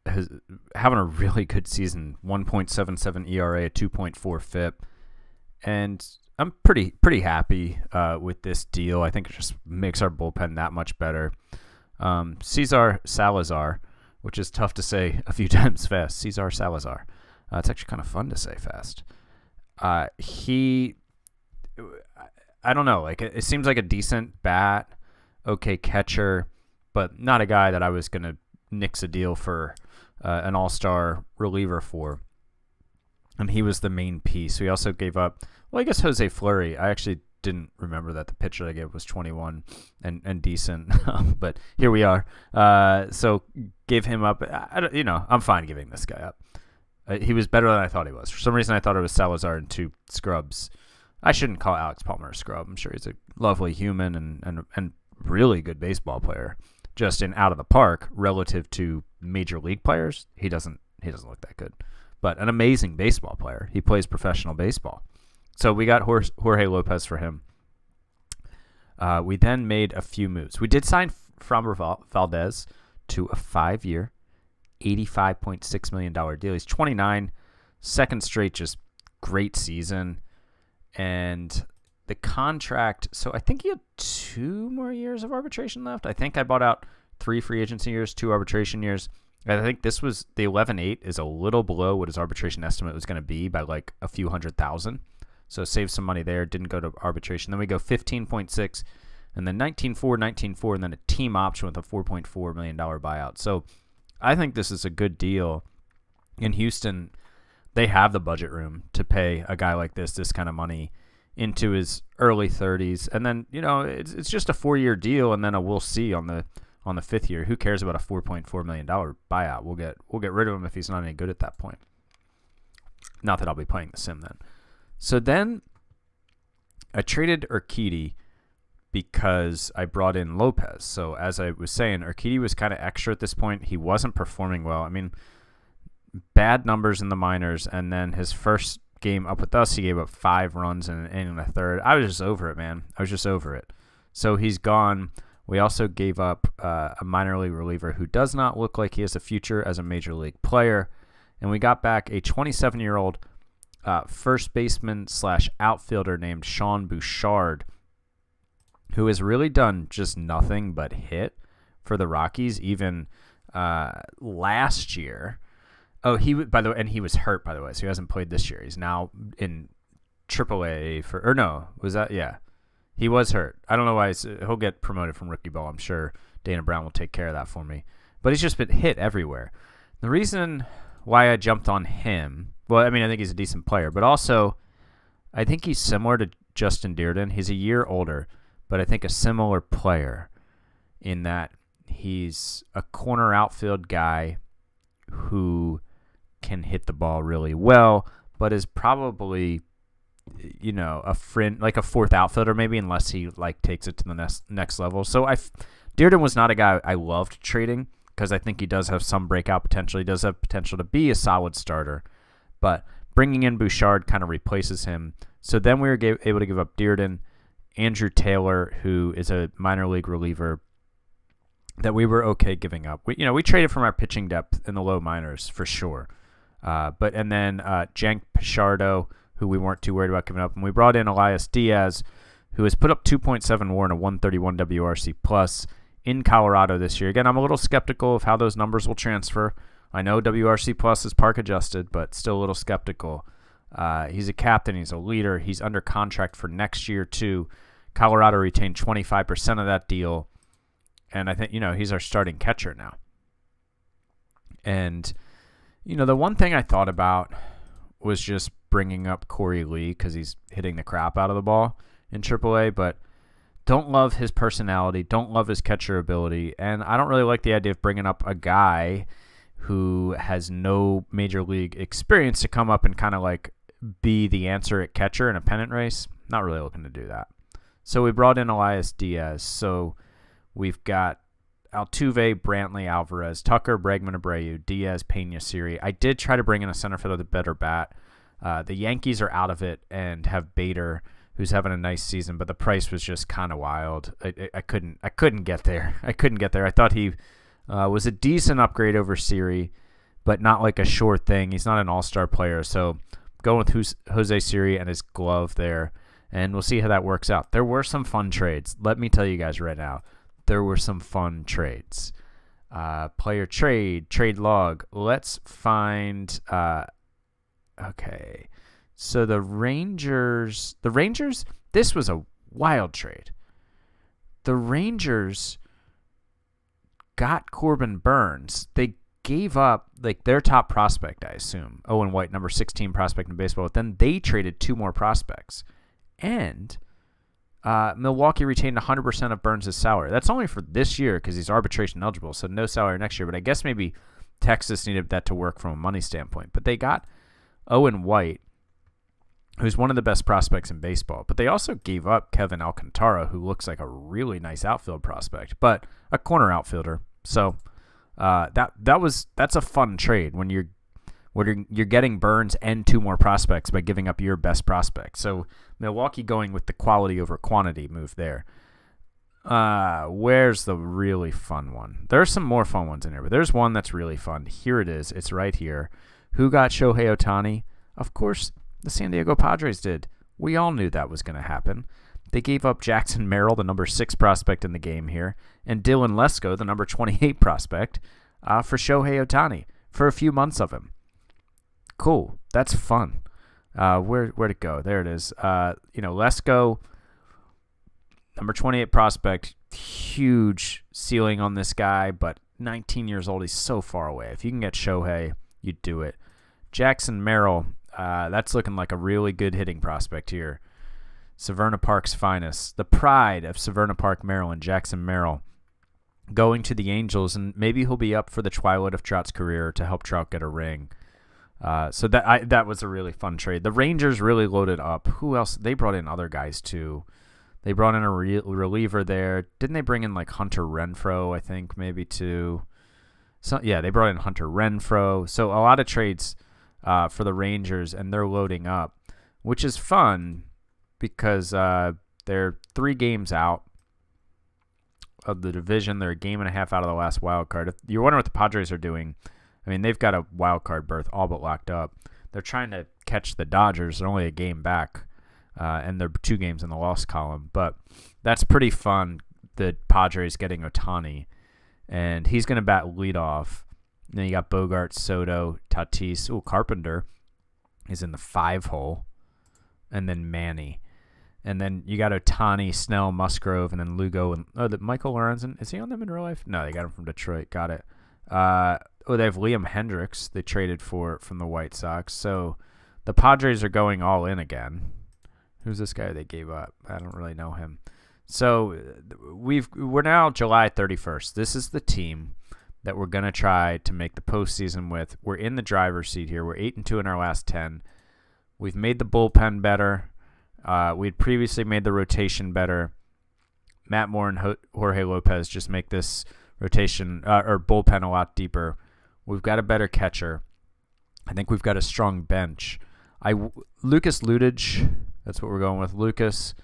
A: is having a really good season, 1.77 ERA, a 2.4 FIP, and I'm pretty happy with this deal. I think it just makes our bullpen that much better. Cesar Salazar, which is tough to say a few times fast. Cesar Salazar. It's actually kind of fun to say fast. I don't know. Like it seems like a decent bat, okay catcher, but not a guy that I was gonna nix a deal for an all-star reliever for. And he was the main piece. We also gave up. Well, I guess Jose Fleury. I actually didn't remember that the pitcher I gave was 21 and decent, but here we are. So gave him up. I'm fine giving this guy up. He was better than I thought he was. For some reason, I thought it was Salazar and two scrubs. I shouldn't call Alex Palmer a scrub. I'm sure he's a lovely human and really good baseball player. Just in out of the park relative to major league players, he doesn't look that good. But an amazing baseball player. He plays professional baseball. So we got Jorge Lopez for him. We then made a few moves. We did sign Framber Valdez to a 5-year, $85.6 million deal. He's 29, second straight, just great season. And the contract, so I think he had 2 more years of arbitration left. I think I bought out 3 free agency years, 2 arbitration years. I think this was the 11.8 is a little below what his arbitration estimate was going to be by like a few $100,000. So save some money there. Didn't go to arbitration. Then we go 15.6 and then 19.4, 19.4, and then a team option with a $4.4 million buyout. So I think this is a good deal. In Houston, they have the budget room to pay a guy like this kind of money into his early 30s. And then, it's just a 4-year deal, and then we'll see on the 5th year. Who cares about a $4.4 million buyout? We'll get rid of him if he's not any good at that point. Not that I'll be playing the sim then. So then I traded Urquidy because I brought in Lopez. So as I was saying, Urquidy was kind of extra at this point. He wasn't performing well. I mean, bad numbers in the minors, and then his first game up with us, he gave up 5 runs in an inning and a third. I was just over it, man. I was just over it. So he's gone. We also gave up a minor league reliever who does not look like he has a future as a major league player. And we got back a 27-year-old first baseman / outfielder named Sean Bouchard, who has really done just nothing but hit for the Rockies, even last year. Oh, by the way, and he was hurt, by the way, so he hasn't played this year. He's now in AAA yeah. He was hurt. I don't know why. He'll get promoted from rookie ball. I'm sure Dana Brown will take care of that for me. But he's just been hit everywhere. The reason why I jumped on him, well, I mean, I think he's a decent player, but also I think he's similar to Justin Dearden. He's a year older, but I think a similar player in that he's a corner outfield guy who can hit the ball really well, but is probably a fourth outfielder maybe, unless he takes it to the next level. So Dearden was not a guy I loved trading because I think he does have some breakout potential. He does have potential to be a solid starter, but bringing in Bouchard kind of replaces him. So then we were able to give up Dearden, Andrew Taylor, who is a minor league reliever that we were okay giving up. We traded from our pitching depth in the low minors for sure. And then Jank Pichardo, who we weren't too worried about giving up. And we brought in Elias Diaz, who has put up 2.7 WAR and a 131 WRC plus in Colorado this year. Again, I'm a little skeptical of how those numbers will transfer. I know WRC plus is park adjusted, but still a little skeptical. He's a captain. He's a leader. He's under contract for next year too. Colorado retained 25% of that deal. And I think, he's our starting catcher now. And, the one thing I thought about was just bringing up Corey Lee because he's hitting the crap out of the ball in AAA, but don't love his personality, don't love his catcher ability, and I don't really like the idea of bringing up a guy who has no major league experience to come up and kind of be the answer at catcher in a pennant race. Not really looking to do that. So we brought in Elias Diaz. So we've got Altuve, Brantley, Alvarez, Tucker, Bregman, Abreu, Diaz, Pena, Siri. I did try to bring in a center fielder with a better bat. The Yankees are out of it and have Bader, who's having a nice season, but the price was just kind of wild. I couldn't get there. I thought he was a decent upgrade over Siri, but not like a sure thing. He's not an all-star player, so going with Jose Siri and his glove there, and we'll see how that works out. There were some fun trades. Let me tell you guys right now. There were some fun trades. Player trade log. Let's find. Okay, so the Rangers. This was a wild trade. The Rangers got Corbin Burns. They gave up their top prospect, I assume, Owen White, number 16 prospect in baseball. But then they traded 2 more prospects, and Milwaukee retained 100% of Burns' salary. That's only for this year because he's arbitration eligible, so no salary next year. But I guess maybe Texas needed that to work from a money standpoint. But they got Owen White, who's one of the best prospects in baseball. But they also gave up Kevin Alcantara, who looks like a really nice outfield prospect, but a corner outfielder. So that's a fun trade when you're getting Burns and 2 more prospects by giving up your best prospect. So Milwaukee going with the quality over quantity move there. Where's the really fun one? There's some more fun ones in here, but there's one that's really fun. Here it is. It's right here. Who got Shohei Ohtani? Of course, the San Diego Padres did. We all knew that was going to happen. They gave up Jackson Merrill, the number 6 prospect in the game here, and Dylan Lesko, the number 28 prospect, for Shohei Ohtani for a few months of him. Cool. That's fun. Where'd it go? There it is. Lesko, number 28 prospect, huge ceiling on this guy, but 19 years old. He's so far away. If you can get Shohei, you'd do it. Jackson Merrill, that's looking like a really good hitting prospect here. Severna Park's finest. The pride of Severna Park, Maryland, Jackson Merrill, going to the Angels, and maybe he'll be up for the twilight of Trout's career to help Trout get a ring. So that was a really fun trade. The Rangers really loaded up. Who else? They brought in other guys too. They brought in a reliever there. Didn't they bring in Hunter Renfroe, I think, maybe too? So yeah, they brought in Hunter Renfroe. So a lot of trades for the Rangers, and they're loading up, which is fun because they're 3 games out of the division. They're a game and a half out of the last wild card. If you're wondering what the Padres are doing, I mean, they've got a wild card berth all but locked up. They're trying to catch the Dodgers. They're only a game back, and they're 2 games in the loss column. But that's pretty fun, the Padres getting Ohtani. and he's going to bat leadoff. Then you got Bogart, Soto, Tatis. Ooh, Carpenter is in the 5 hole, and then Manny. And then you got Ohtani, Snell, Musgrove, and then Lugo. And Michael Lorenzen, is he on them in real life? No, they got him from Detroit. Got it. They have Liam Hendricks they traded for from the White Sox. So the Padres are going all in again. Who's this guy they gave up? I don't really know him. So we're now July 31st. This is the team that we're going to try to make the postseason with. We're in the driver's seat here. We're 8-2 in our last 10. We've made the bullpen better. We'd previously made the rotation better. Matt Moore and Jorge Lopez just make this rotation or bullpen a lot deeper. We've got a better catcher. I think we've got a strong bench. Lucas Ludige, that's what we're going with. Lucas,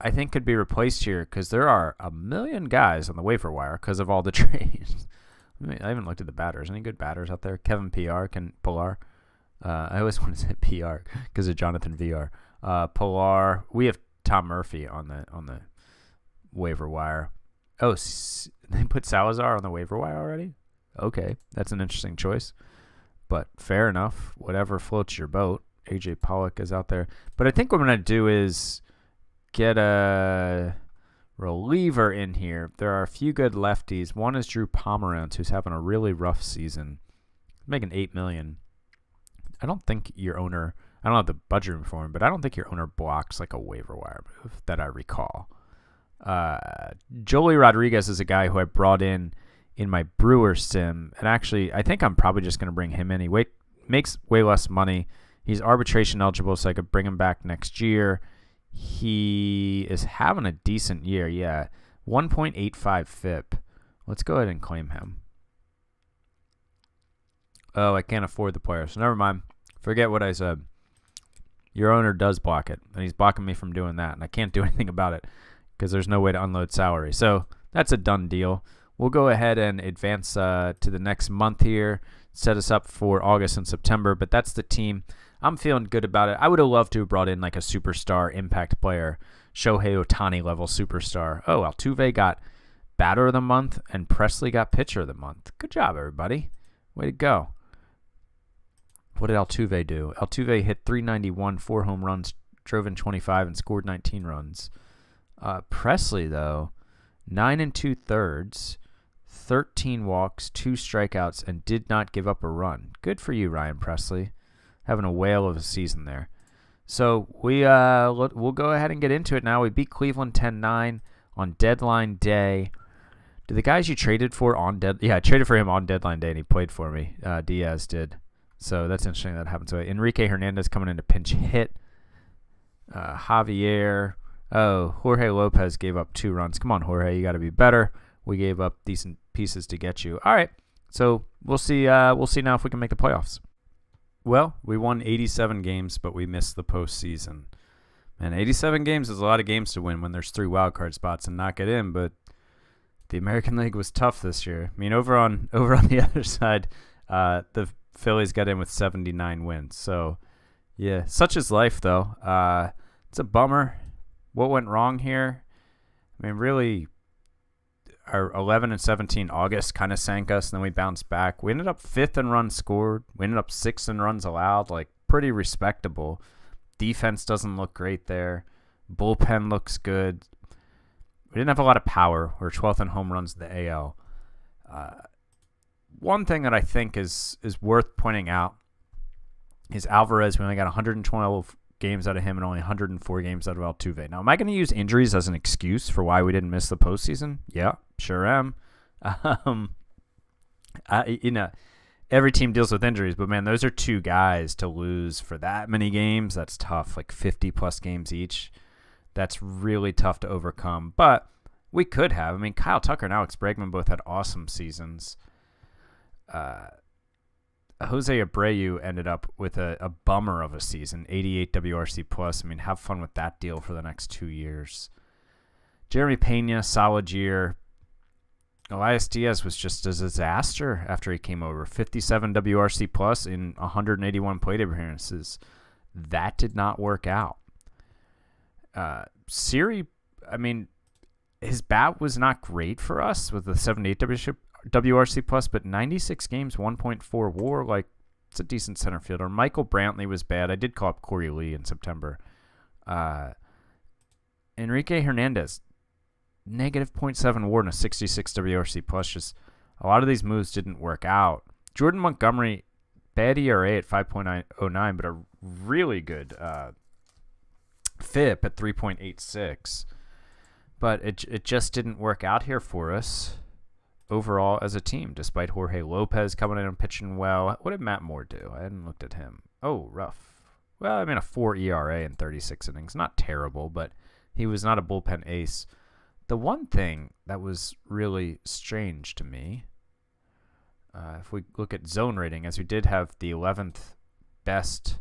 A: I think, could be replaced here because there are a million guys on the waiver wire because of all the trades. I haven't looked at the batters. Any good batters out there? Kevin Pillar. I always want to say PR because of Jonathan VR. Pilar. We have Tom Murphy on the waiver wire. Oh, they put Salazar on the waiver wire already? Okay, that's an interesting choice. But fair enough. Whatever floats your boat. AJ Pollock is out there. But I think what I'm going to do is get a reliever in here. There are a few good lefties. One is Drew Pomeranz, who's having a really rough season. Making $8 million. I don't think your owner, I don't have the budget room for him, but I don't think your owner blocks like a waiver wire move that I recall. Joey Rodriguez is a guy who I brought in my Brewer sim, and actually I think I'm probably just going to bring him in. He makes way less money. He's arbitration eligible, so I could bring him back next year. He is having a decent year, yeah. 1.85 FIP. Let's go ahead and claim him. Oh, I can't afford the player, so never mind. Forget what I said. Your owner does block it, and he's blocking me from doing that, and I can't do anything about it because there's no way to unload salary. So that's a done deal. We'll go ahead and advance to the next month here, set us up for August and September, but that's the team. I'm feeling good about it. I would have loved to have brought in like a superstar impact player, Shohei Ohtani level superstar. Oh, Altuve got batter of the month, and Presley got pitcher of the month. Good job, everybody. Way to go. What did Altuve do? Altuve hit .391, 4 home runs, drove in 25, and scored 19 runs. Presley, though, 9 2/3, 13 walks, 2 strikeouts, and did not give up a run. Good for you, Ryan Presley. Having a whale of a season there. So we'll go ahead and get into it now. We beat Cleveland 10-9 on deadline day. Do the guys you traded for on Yeah, I traded for him on deadline day, and he played for me. Diaz did. So that's interesting that happened. So Enrique Hernandez coming in to pinch hit. Javier. Oh, Jorge Lopez gave up 2 runs. Come on, Jorge, you got to be better. We gave up decent pieces to get you. All right, so we'll see. We'll see now if we can make the playoffs. Well, we won 87 games, but we missed the postseason. And 87 games is a lot of games to win when there's 3 wildcard spots and not get in. But the American League was tough this year. I mean, over on the other side, the Phillies got in with 79 wins. So, yeah, such is life, though. It's a bummer. What went wrong here? I mean, really, our 11-17 August kind of sank us, and then we bounced back. We ended up 5th in runs scored. We ended up 6th in runs allowed, like pretty respectable. Defense doesn't look great there. Bullpen looks good. We didn't have a lot of power. We're 12th in home runs in the AL. One thing that I think is worth pointing out is Alvarez. We only got 112 games out of him and only 104 games out of Altuve. Now, am I going to use injuries as an excuse for why we didn't miss the postseason? Yeah, sure am. Every team deals with injuries, but man, those are 2 guys to lose for that many games. That's tough, like 50-plus games each. That's really tough to overcome, but we could have. I mean, Kyle Tucker and Alex Bregman both had awesome seasons. Jose Abreu ended up with a bummer of a season, 88 WRC plus. I mean, have fun with that deal for the next 2 years. Jeremy Pena, solid year. Elias Diaz was just a disaster after he came over. 57 WRC plus in 181 plate appearances. That did not work out. Siri, I mean, his bat was not great for us with the 78 WRC plus, but 96 games, 1.4 WAR, like it's a decent center fielder. Michael Brantley was bad. I did call up Corey Lee in September. Enrique Hernandez, negative 0.7 WAR and a 66 WRC plus. Just a lot of these moves didn't work out. Jordan Montgomery, bad ERA at 5.09, but a really good FIP at 3.86. But it just didn't work out here for us overall as a team, despite Jorge Lopez coming in and pitching well. What did Matt Moore do? I hadn't looked at him. Oh, rough. Well, I mean, a 4 ERA in 36 innings. Not terrible, but he was not a bullpen ace. The one thing that was really strange to me, if we look at zone rating, as we did have the 11th best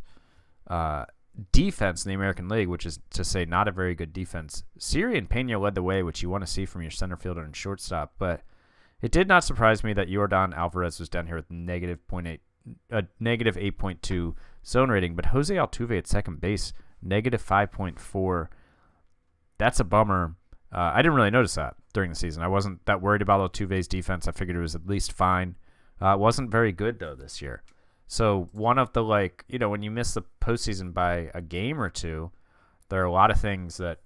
A: defense in the American League, which is to say not a very good defense. Siri and Pena led the way, which you want to see from your center fielder and shortstop, but it did not surprise me that Yordan Alvarez was down here with negative 8.2 zone rating, but Jose Altuve at second base, negative 5.4. That's a bummer. I didn't really notice that during the season. I wasn't that worried about Altuve's defense. I figured it was at least fine. It wasn't very good, though, this year. So one of the, when you miss the postseason by a game or two, there are a lot of things that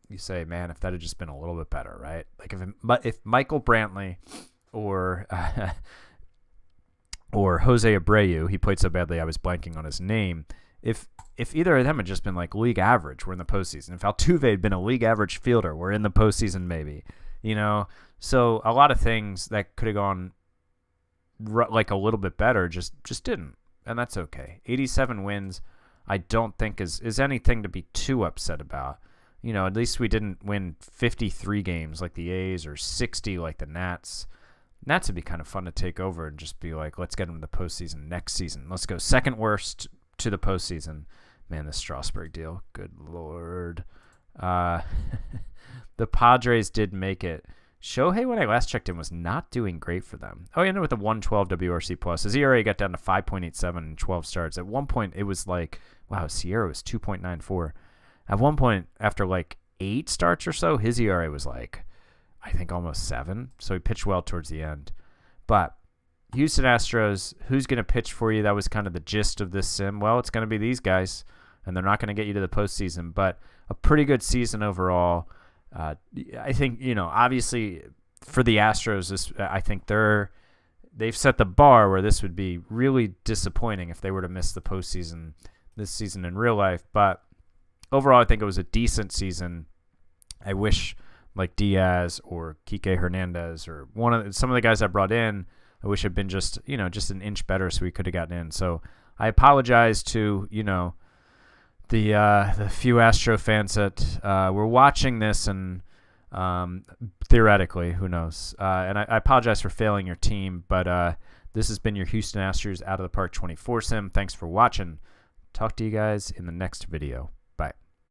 A: you say, man, if that had just been a little bit better, right? Like if Michael Brantley or Jose Abreu, he played so badly I was blanking on his name, if either of them had just been like league average, we're in the postseason. If Altuve had been a league average fielder, we're in the postseason maybe. So a lot of things that could have gone like a little bit better just didn't, and that's okay. 87 wins I don't think is anything to be too upset about. At least we didn't win 53 games like the A's or 60 like the Nats. Nats would be kind of fun to take over and just be like, let's get them to the postseason next season. Let's go second worst to the postseason. Man, this Strasburg deal, good Lord. The Padres did make it. Shohei, when I last checked him, was not doing great for them. Oh, he ended with a 112 WRC plus. His ERA got down to 5.87 in 12 starts. At one point, it was like, wow, Sierra was 2.94. At one point, after 8 starts or so, his ERA was I think almost 7. So he pitched well towards the end. But Houston Astros, who's going to pitch for you? That was kind of the gist of this sim. Well, it's going to be these guys, and they're not going to get you to the postseason. But a pretty good season overall. I think, obviously for the Astros, I think they've set the bar where this would be really disappointing if they were to miss the postseason this season in real life. But overall, I think it was a decent season. I wish Diaz or Kike Hernandez or some of the guys I brought in, I wish had been just an inch better so we could have gotten in. So I apologize to, the few Astro fans that were watching this, and theoretically, who knows? And I apologize for failing your team, but this has been your Houston Astros Out of the Park 24 sim. Thanks for watching. Talk to you guys in the next video.